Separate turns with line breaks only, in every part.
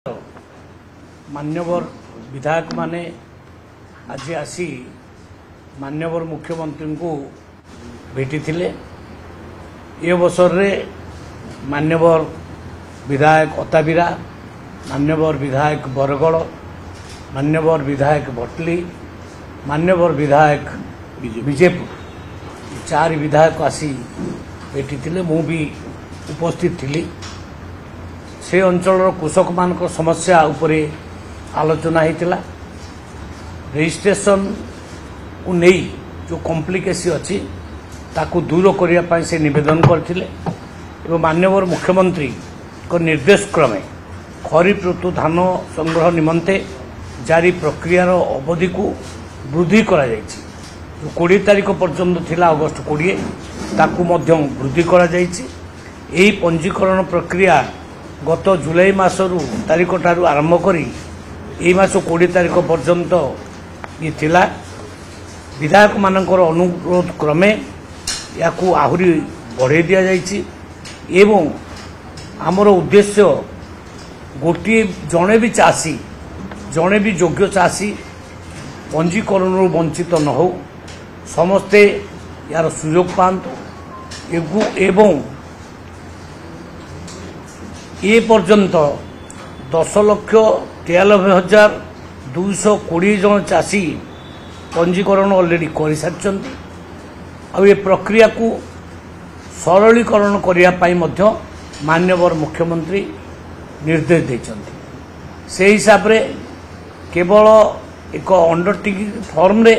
मान्यवर विधायक माने आज आसी मान्यवर मुख्यमंत्री को भेटी थिले। ये अवसर रे मान्यवर विधायक अताबिरा, मान्यवर विधायक बरगड़, मान्यवर विधायक भटली, मान्यवर विधायक विजेपुर चार विधायक आसी भेटी थिले। मु भी उपस्थित थिली। से अंचल कृषक मान समस्या उपरे आलोचना होता। रजिस्ट्रेशन को नहीं जो कॉम्प्लिकेसी अच्छी ताकू दूर करने से निवेदन करथिले एवं मान्यवर मुख्यमंत्री को निर्देश क्रमे खरीफ ऋतु धान संग्रह निमंते जारी प्रक्रियार अवधि को वृद्धि करा जायछि। जो 20 तारीख पर्यंत थिला अगस्त 20 ताकू मध्य वृद्धि करा जायछि। एही पंजीकरण प्रक्रिया गत जुलाई मासरू तारीख ठारू आरंभ करी एही मास 20 तारीख पर्यंत ये थिला। विधायक मानकर अनुरोध क्रमे याकू आहुरी बढ़ाई दिया जायछि एवं आमर उद्देश्य गोटे जड़े भी चाषी जड़े भी योग्य चाषी पंजीकरण वंचित न हो, समस्ते यार सुयोग पातु एवं ए पर्यंत 10,93,220 जन चाषी पंजीकरण ऑलरेडी कर सारी। आ ये प्रक्रिया को सरलीकरण करने मान्यवर मुख्यमंत्री निर्देश देछन्ति। से हिसाब रे केवल एक अंडरटेकिंग फॉर्म रे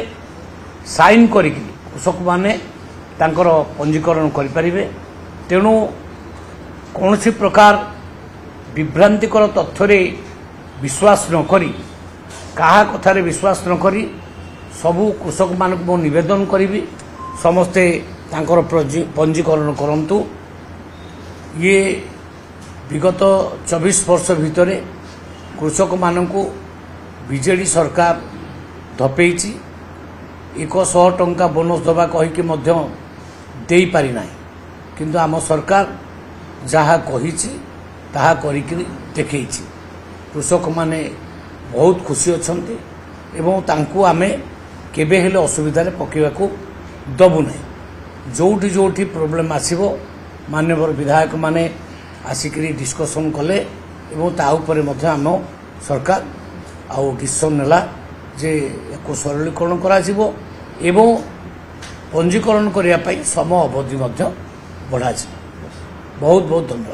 साइन करिकि कृषक माने तांकर पंजीकरण करि परिबे। तेणु कौनसी प्रकार विभ्रांतिकर तथ्य विश्वास न करी कहा कथारे विश्वास न करी सबू कृषक मान को निवेदन करी समस्ते तांकर पंजीकरण करंतु। ये विगत 24 वर्ष भितर कृषक मान को बीजेडी सरकार धपेइछि। 100 टंका बोनस दबा कहीकि मध्य देई पारि नाही, किंतु आम सरकार जहा कहिछि ताहा करिकि देखैछि। कृषक माने बहुत खुशी अछंती एवं तांकू आमे केबे हेले असुविधा रे पकेबाकू दबु नाही। जोठी जोठी प्रॉब्लम आसीबो मान्यवर विधायक माने आसिकरी डिस्कशन कले एवं ता उपरे मध्य आम सरकार आउ डिसिजन नेला जे एको सरलीकरण करा जिवो एवं पंजीकरण करिया पई समय अवधि मध्य बढ़ा जिवो। बहुत बहुत धन्यवाद।